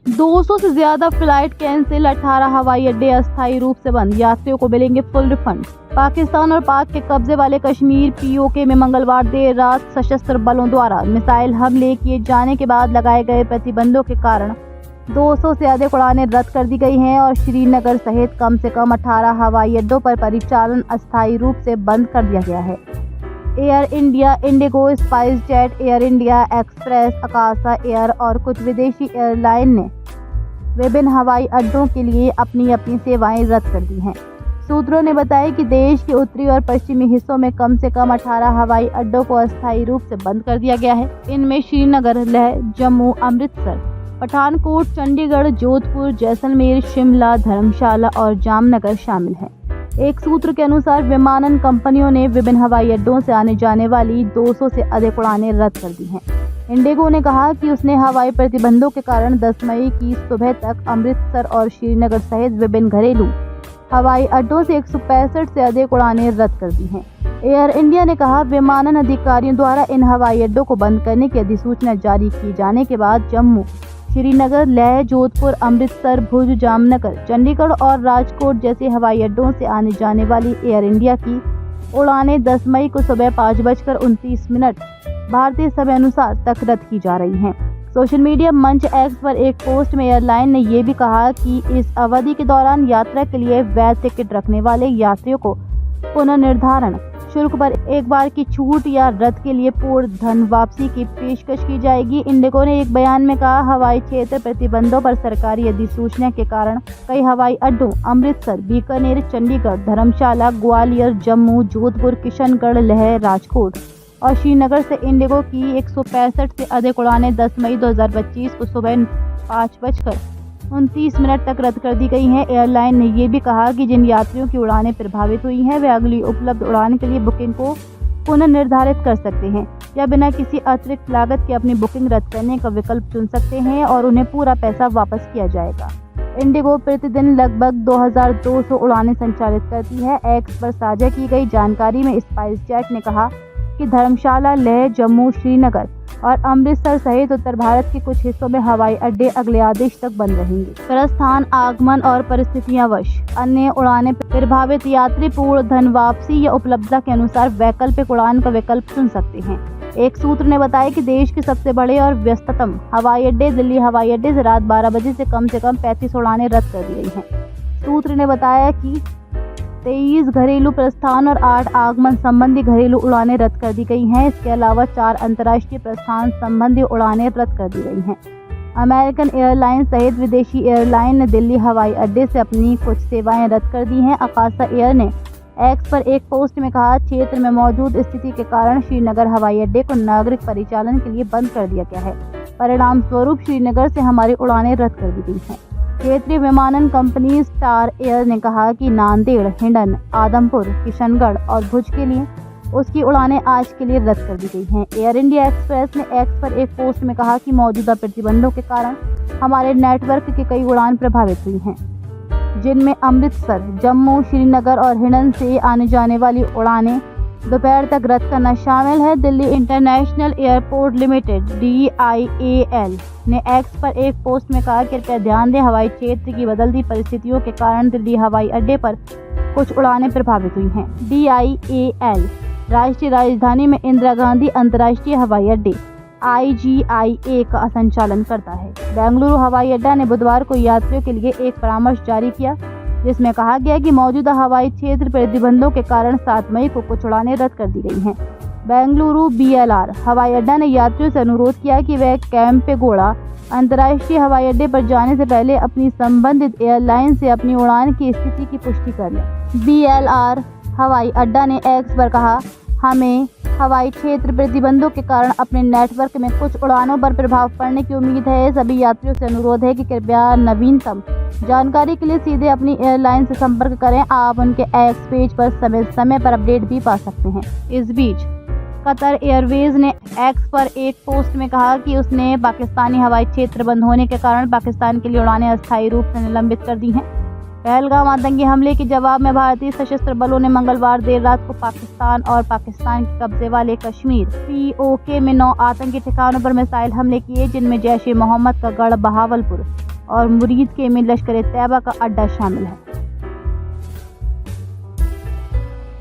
200 से ज्यादा flight cancel, 18 हवाई अड्डे अस्थायी रूप से बंद, यात्रियों को मिलेंगे फुल रिफंड। पाकिस्तान और पाक के कब्जे वाले कश्मीर पीओके में मंगलवार देर रात सशस्त्र बलों द्वारा मिसाइल हमले किए जाने के बाद लगाए गए प्रतिबंधों के कारण 200 से अधिक उड़ानें रद्द कर दी गई हैं और श्रीनगर सहित कम से कम 18 हवाई अड्डों पर परिचालन अस्थायी रूप से बंद कर दिया गया है। Air India, Indigo, spice jet, air India express, Akasha air और कुछ विदेशी एयरलाइन ने विभिन्न हवाई अड्डों के लिए अपनी अपनी सेवाएं रद्द कर दी हैं। सूत्रों ने बताया कि देश के उत्तरी और पश्चिमी हिस्सों में कम से कम 18 हवाई अड्डों को अस्थायी रूप से बंद कर दिया गया है। इनमें श्रीनगर, लेह, जम्मू, अमृतसर, पठानकोट, चंडीगढ़, जोधपुर, जैसलमेर, शिमला, धर्मशाला और जामनगर शामिल हैं। एक सूत्र के अनुसार विमानन कंपनियों ने विभिन्न हवाई अड्डों से आने जाने वाली 200 से अधिक उड़ानें रद्द कर दी हैं। इंडिगो ने कहा कि उसने हवाई प्रतिबंधों के कारण 10 मई की सुबह तक अमृतसर और श्रीनगर सहित विभिन्न घरेलू हवाई अड्डों से 165 से अधिक उड़ानें रद्द कर दी हैं। एयर इंडिया ने कहा, विमानन अधिकारियों द्वारा इन हवाई अड्डों को बंद करने की अधिसूचना जारी की जाने के बाद जम्मू, श्रीनगर, लेह, जोधपुर, अमृतसर, भुज, जामनगर, चंडीगढ़ और राजकोट जैसे हवाई अड्डों से आने जाने वाली एयर इंडिया की उड़ानें 10 मई को सुबह 5:29 भारतीय समय अनुसार तक रद्द की जा रही हैं। सोशल मीडिया मंच एक्स पर एक पोस्ट में एयरलाइन ने यह भी कहा कि इस अवधि के दौरान यात्रा के लिए वैध टिकट रखने वाले यात्रियों को पुनर्निर्धारण शुल्क पर एक बार की छूट या रद्द के लिए पूर्ण धन वापसी की पेशकश की जाएगी। इंडिगो ने एक बयान में कहा, हवाई क्षेत्र प्रतिबंधों पर सरकारी अधिसूचना के कारण कई हवाई अड्डों अमृतसर, बीकानेर, चंडीगढ़, धर्मशाला, ग्वालियर, जम्मू, जोधपुर, किशनगढ़, लेह, राजकोट और श्रीनगर से इंडिगो की 165 से अधिक उड़ानें 10 मई 2025 को सुबह 5:29 तक रद्द कर दी गई हैं। एयरलाइन ने यह भी कहा कि जिन यात्रियों की उड़ानें प्रभावित हुई हैं वे अगली उपलब्ध उड़ान के लिए बुकिंग को पुनर्निर्धारित कर सकते हैं या बिना किसी अतिरिक्त लागत के अपनी बुकिंग रद्द करने का विकल्प चुन सकते हैं और उन्हें पूरा पैसा वापस किया जाएगा। इंडिगो प्रतिदिन लगभग 2200 उड़ानें संचालित करती है। एक्स पर साझा की गई जानकारी में स्पाइस जेट ने कहा कि धर्मशाला, लेह, जम्मू, श्रीनगर और अमृतसर सहित उत्तर भारत के कुछ हिस्सों में हवाई अड्डे अगले आदेश तक बंद रहेंगे। प्रस्थान, आगमन और परिस्थितियांवश अन्य उड़ानें प्रभावित यात्री पूर्ण धन वापसी या उपलब्धता के अनुसार वैकल्पिक उड़ान का विकल्प चुन सकते हैं। एक सूत्र ने बताया कि देश के सबसे बड़े और व्यस्ततम हवाई अड्डे दिल्ली हवाई अड्डे से रात 12 बजे से कम 35 उड़ानें रद्द कर दी गई हैं। सूत्र ने बताया कि 23 घरेलू प्रस्थान और 8 आगमन संबंधी घरेलू उड़ानें रद्द कर दी गई हैं। इसके अलावा 4 अंतर्राष्ट्रीय प्रस्थान संबंधी उड़ानें रद्द कर दी गई हैं। अमेरिकन एयरलाइंस सहित विदेशी एयरलाइन ने दिल्ली हवाई अड्डे से अपनी कुछ सेवाएं रद्द कर दी हैं। अकाशा एयर ने एक्स पर एक पोस्ट में कहा, क्षेत्र में मौजूद स्थिति के कारण श्रीनगर हवाई अड्डे को नागरिक परिचालन के लिए बंद कर दिया गया है। परिणाम स्वरूप श्रीनगर से हमारी उड़ानें रद्द कर दी गई हैं। क्षेत्रीय विमानन कंपनी स्टार एयर ने कहा कि नांदेड़, हिंडन, आदमपुर, किशनगढ़ और भुज के लिए उसकी उड़ानें आज के लिए रद्द कर दी गई हैं। एयर इंडिया एक्सप्रेस ने एक्स पर एक पोस्ट में कहा कि मौजूदा प्रतिबंधों के कारण हमारे नेटवर्क की कई उड़ान प्रभावित हुई हैं, जिनमें अमृतसर, जम्मू, श्रीनगर और हिंडन से आने जाने वाली उड़ानें दोपहर तक रद्द करना शामिल है। Delhi international airport limited DIAL ने एक्स पर एक पोस्ट में कहा, कृपया ध्यान दें, हवाई क्षेत्र की बदलती परिस्थितियों के कारण दिल्ली हवाई अड्डे पर कुछ उड़ानें प्रभावित हुई हैं। DIAL राष्ट्रीय राजधानी में इंदिरा गांधी अंतर्राष्ट्रीय हवाई अड्डे IGIA का संचालन करता है। बेंगलुरु हवाई अड्डा ने बुधवार को यात्रियों के लिए एक परामर्श जारी किया, जिसमें कहा गया कि मौजूदा हवाई क्षेत्र प्रतिबंधों के कारण 7 मई को कुछ उड़ानें रद्द कर दी गई हैं। बेंगलुरु BLR हवाई अड्डा ने यात्रियों से अनुरोध किया कि वे केम्पेगौड़ा अंतर्राष्ट्रीय हवाई अड्डे पर जाने से पहले अपनी संबंधित एयरलाइन से अपनी उड़ान की स्थिति की पुष्टि कर लें। BLR हवाई अड्डा ने एक्स पर कहा, हमें हवाई क्षेत्र प्रतिबंधों के कारण अपने नेटवर्क में कुछ उड़ानों पर प्रभाव पड़ने की उम्मीद है। सभी यात्रियों से अनुरोध है कि कृपया नवीनतम जानकारी के लिए सीधे अपनी एयरलाइन से संपर्क करें। आप उनके एक्स पेज पर समय समय पर अपडेट भी पा सकते हैं। इस बीच कतर एयरवेज ने एक्स पर एक पोस्ट में कहा कि उसने पाकिस्तानी हवाई क्षेत्र बंद होने के कारण पाकिस्तान के लिए उड़ानें अस्थायी रूप से निलंबित कर दी हैं। पहलगाम आतंकी हमले के जवाब में भारतीय सशस्त्र बलों ने मंगलवार देर रात को पाकिस्तान और पाकिस्तान के कब्जे वाले कश्मीर POK में 9 आतंकी ठिकानों पर मिसाइल हमले किए, जिनमें जैश-ए-मोहम्मद का गढ़ बहावलपुर, और मुरीद के में लश्कर-ए-तैयबा का अड्डा शामिल है।